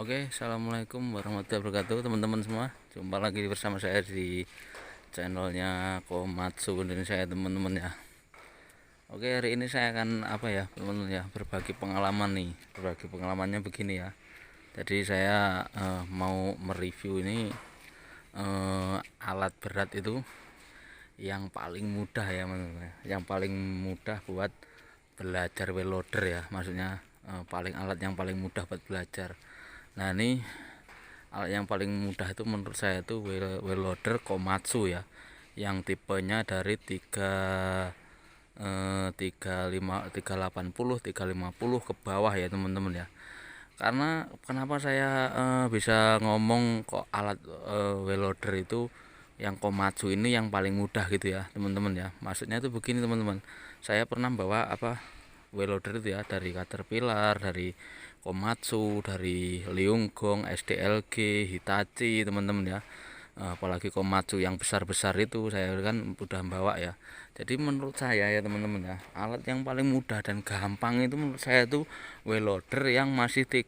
Oke, assalamualaikum warahmatullahi wabarakatuh teman-teman semua. Jumpa lagi bersama saya di channelnya Komatsu Indonesia ya teman-teman ya. Oke, hari ini saya akan teman-teman ya, berbagi pengalaman nih. Berbagi pengalamannya begini ya. Jadi saya mau mereview ini alat berat itu yang paling mudah ya teman-teman. Yang paling mudah buat belajar wheel loader ya. Maksudnya alat yang paling mudah buat belajar. Nah, ini alat yang paling mudah itu menurut saya itu wheel loader Komatsu ya, yang tipenya dari 350 ke bawah ya teman-teman ya. Karena kenapa saya bisa ngomong kok alat wheel loader itu yang Komatsu ini yang paling mudah gitu ya teman-teman ya. Maksudnya itu begini teman-teman, saya pernah bawa wheel loader itu ya, dari Caterpillar, dari Komatsu, dari Liunggong, SDLG, Hitachi teman-teman ya. Apalagi Komatsu yang besar-besar itu saya kan udah bawa ya. Jadi menurut saya ya teman-teman ya, alat yang paling mudah dan gampang itu menurut saya itu wheel loader yang masih di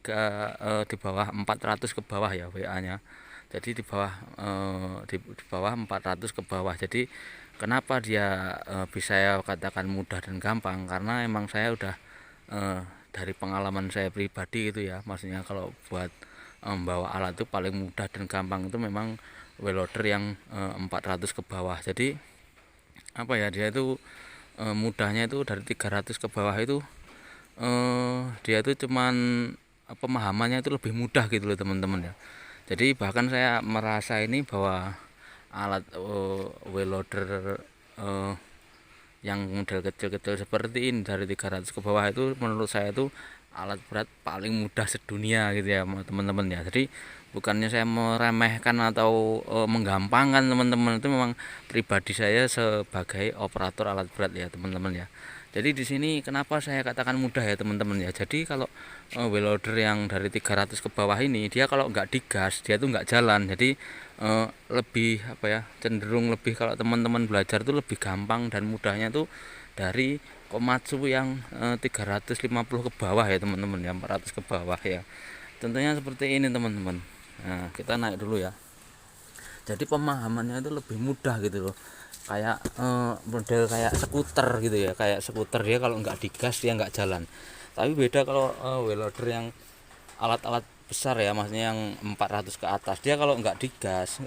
bawah 400 ke bawah ya WA-nya. Jadi di bawah 400 ke bawah. Jadi kenapa dia bisa saya katakan mudah dan gampang, karena emang saya udah dari pengalaman saya pribadi itu ya. Maksudnya kalau buat membawa alat itu paling mudah dan gampang itu memang wheel loader yang 400 ke bawah. Jadi dia itu mudahnya itu dari 300 ke bawah itu dia itu cuman pemahamannya itu lebih mudah gitu loh teman-teman ya. Jadi bahkan saya merasa ini bahwa alat wheel loader yang model kecil-kecil seperti ini dari 300 ke bawah itu menurut saya itu alat berat paling mudah sedunia gitu ya teman-teman ya. Jadi bukannya saya meremehkan atau menggampangkan teman-teman, itu memang pribadi saya sebagai operator alat berat ya teman-teman ya. Jadi di sini kenapa saya katakan mudah ya teman-teman ya. Jadi kalau wheel loader yang dari 300 ke bawah ini, dia kalau nggak digas dia tuh nggak jalan. Jadi lebih cenderung lebih, kalau teman-teman belajar tuh lebih gampang dan mudahnya tuh dari Komatsu yang 350 ke bawah ya teman-teman ya, 400 ke bawah ya. Tentunya seperti ini teman-teman. Nah, kita naik dulu ya. Jadi pemahamannya itu lebih mudah gitu loh. Kayak model kayak skuter gitu ya, kayak skuter dia kalau nggak digas dia nggak jalan. Tapi beda kalau wheel loader yang alat-alat besar ya, maksudnya yang 400 ke atas, dia kalau nggak digas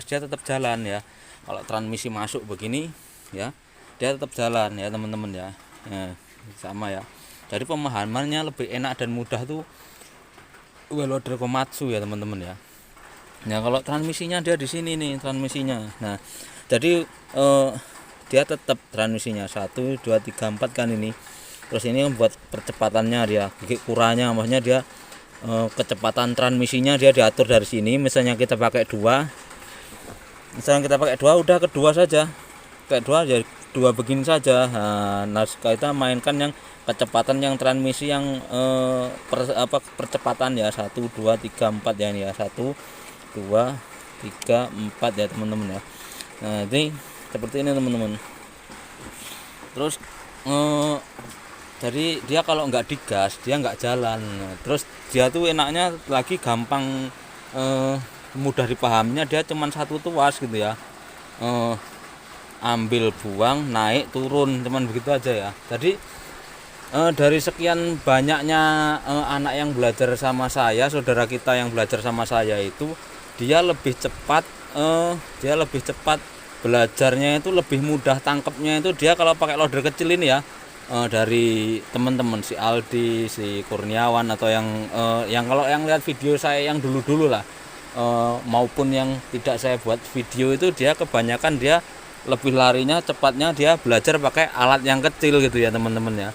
dia tetap jalan ya. Kalau transmisi masuk begini ya, dia tetap jalan ya teman-teman ya. Sama ya. Jadi pemahamannya lebih enak dan mudah tuh wheel loader Komatsu ya teman-teman ya. Nah, kalau transmisinya dia di sini nih transmisinya. Nah, jadi dia tetap transmisinya 1 2 3 4 kan ini. Terus ini buat percepatannya dia gigi kurangnya, maksudnya dia kecepatan transmisinya dia diatur dari sini. Misalnya kita pakai 2. Udah kedua saja. Kayak 2 ya 2 begini saja. Nah, kita mainkan yang kecepatan yang transmisi yang percepatan ya 1 2 3 4 ya ini ya. 1 2 3 4 ya teman-teman ya. Nah, ini seperti ini teman-teman. Terus jadi dia kalau nggak digas dia nggak jalan. Terus dia tuh enaknya lagi gampang, mudah dipahaminya, dia cuman satu tuas gitu ya. Ambil buang naik turun cuman begitu aja ya. Jadi dari sekian banyaknya anak yang belajar sama saya, saudara kita yang belajar sama saya itu, dia lebih cepat belajarnya, itu lebih mudah tangkapnya itu dia kalau pakai loader kecil ini ya. Dari teman-teman si Aldi, si Kurniawan, atau yang kalau yang lihat video saya yang dulu-dulu lah, maupun yang tidak saya buat video itu, dia kebanyakan dia lebih larinya cepatnya dia belajar pakai alat yang kecil gitu ya teman-teman ya.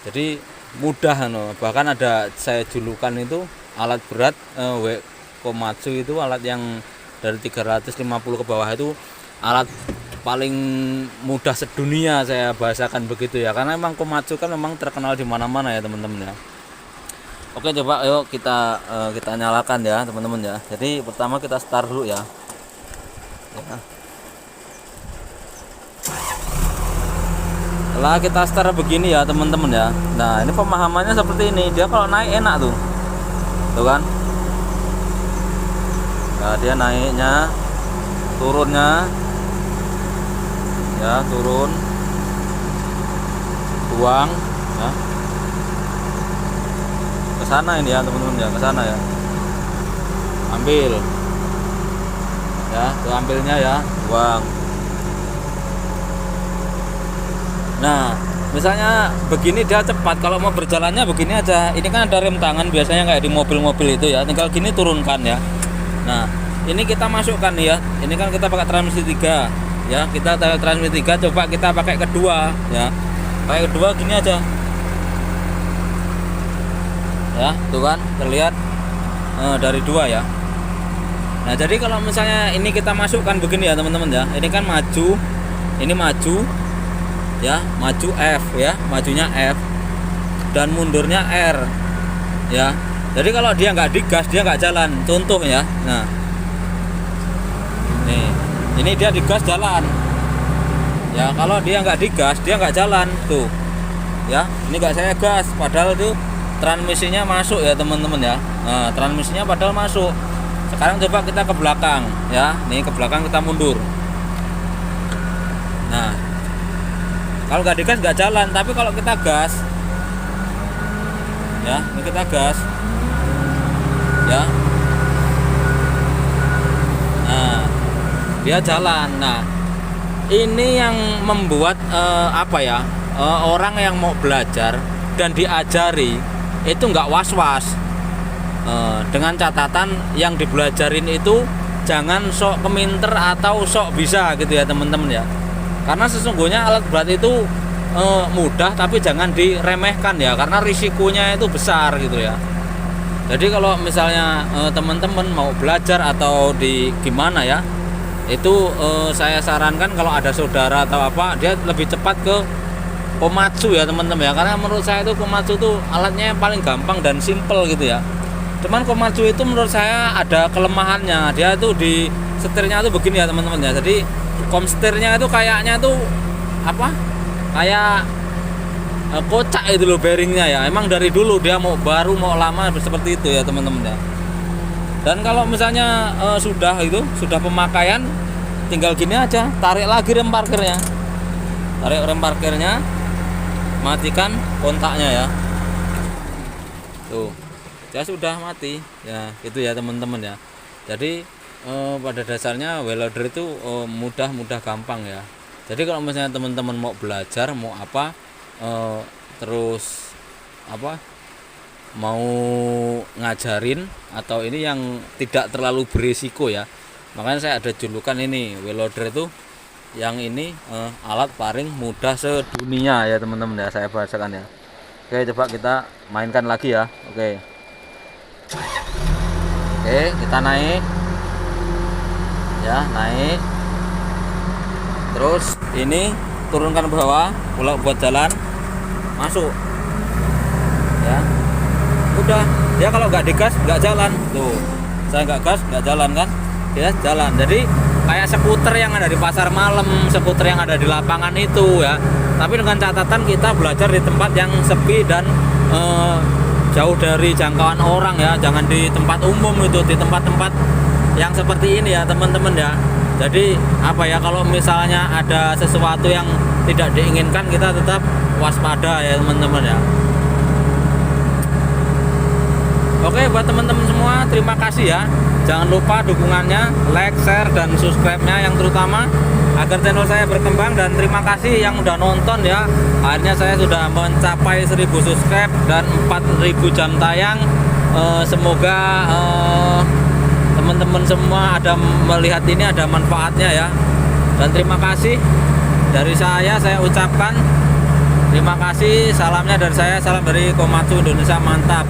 Jadi mudah bahkan ada saya julukan itu alat berat Komatsu itu alat yang dari 350 ke bawah itu alat paling mudah sedunia, saya bahasakan begitu ya, karena memang Komatsu kan memang terkenal di mana-mana ya teman-teman ya. Oke, coba ayo kita nyalakan ya teman-teman ya. Jadi pertama kita start dulu ya. Setelah kita start begini ya teman-teman ya. Nah, ini pemahamannya seperti ini. Dia kalau naik enak tuh. tuh kan. Nah, dia naiknya, turunnya, ya turun, buang, ya ke sana ini ya teman-teman ya, ke sana ya, ambil, ya tuh ambilnya ya, buang. Nah, misalnya begini dia cepat, kalau mau berjalannya begini aja. Ini kan ada rem tangan biasanya kayak di mobil-mobil itu ya, tinggal gini turunkan ya. Nah, ini kita masukkan ya. Ini kan kita pakai transmisi 3 ya. Kita pakai transmisi 3, coba kita pakai kedua ya. Pakai kedua gini aja. Ya, tuh kan terlihat dari 2 ya. Nah, jadi kalau misalnya ini kita masukkan begini ya teman-teman ya. Ini kan maju, ini maju ya, maju F ya, majunya F dan mundurnya R ya. Jadi kalau dia nggak digas dia nggak jalan, contoh ya. Nah, nih ini dia digas jalan ya. Kalau dia nggak digas dia nggak jalan tuh ya. Ini nggak saya gas padahal tuh transmisinya masuk ya teman-teman ya. Nah, transmisinya padahal masuk. Sekarang coba kita ke belakang ya. Nih ke belakang kita mundur. Nah, kalau nggak digas nggak jalan. Tapi kalau kita gas ya, ini kita gas ya, nah dia jalan. Nah, ini yang membuat apa ya, orang yang mau belajar dan diajari itu nggak was-was, dengan catatan yang dibelajarin itu jangan sok keminter atau sok bisa gitu ya teman-teman ya. Karena sesungguhnya alat berat itu mudah, tapi jangan diremehkan ya, karena risikonya itu besar gitu ya. Jadi kalau misalnya teman-teman mau belajar atau di gimana ya, itu saya sarankan kalau ada saudara atau apa, dia lebih cepat ke Komatsu ya teman-teman ya. Karena menurut saya itu Komatsu itu alatnya yang paling gampang dan simple gitu ya. Cuman Komatsu itu menurut saya ada kelemahannya. Dia itu di setirnya itu begini ya teman-teman ya. Jadi komsetirnya itu kayaknya tuh apa? Kayak kocak itu loh bearingnya ya. Emang dari dulu dia mau baru mau lama seperti itu ya teman-teman ya. Dan kalau misalnya sudah pemakaian, tinggal gini aja, tarik lagi rem parkirnya. Tarik rem parkirnya, matikan kontaknya ya. Tuh, dia sudah mati ya, itu ya teman-teman ya. Jadi pada dasarnya welder itu mudah gampang ya. Jadi kalau misalnya teman-teman mau belajar mau apa, terus apa, mau ngajarin atau ini yang tidak terlalu berisiko ya, makanya saya ada julukan ini welder itu yang ini alat paling mudah sedunia ya teman-teman ya, saya bahasakan ya. Oke, coba kita mainkan lagi ya. Oke, kita naik ya, naik terus ini turunkan ke bawah buat jalan, masuk ya. Udah, dia kalau nggak digas nggak jalan tuh. Saya nggak gas nggak jalan kan, dia jalan. Jadi kayak skuter yang ada di pasar malam, skuter yang ada di lapangan itu ya. Tapi dengan catatan kita belajar di tempat yang sepi dan jauh dari jangkauan orang ya. Jangan di tempat umum itu, di tempat-tempat yang seperti ini ya teman-teman ya. Jadi apa ya, kalau misalnya ada sesuatu yang tidak diinginkan, kita tetap waspada ya teman-teman ya. Oke, buat teman-teman semua terima kasih ya. Jangan lupa dukungannya, like, share, dan subscribe-nya yang terutama agar channel saya berkembang. Dan terima kasih yang udah nonton ya. Akhirnya saya sudah mencapai 1000 subscribe dan 4000 jam tayang. Semoga teman-teman semua ada melihat ini ada manfaatnya ya. Dan terima kasih dari saya ucapkan terima kasih. Salamnya dari saya, salam dari Komatsu Indonesia, mantap.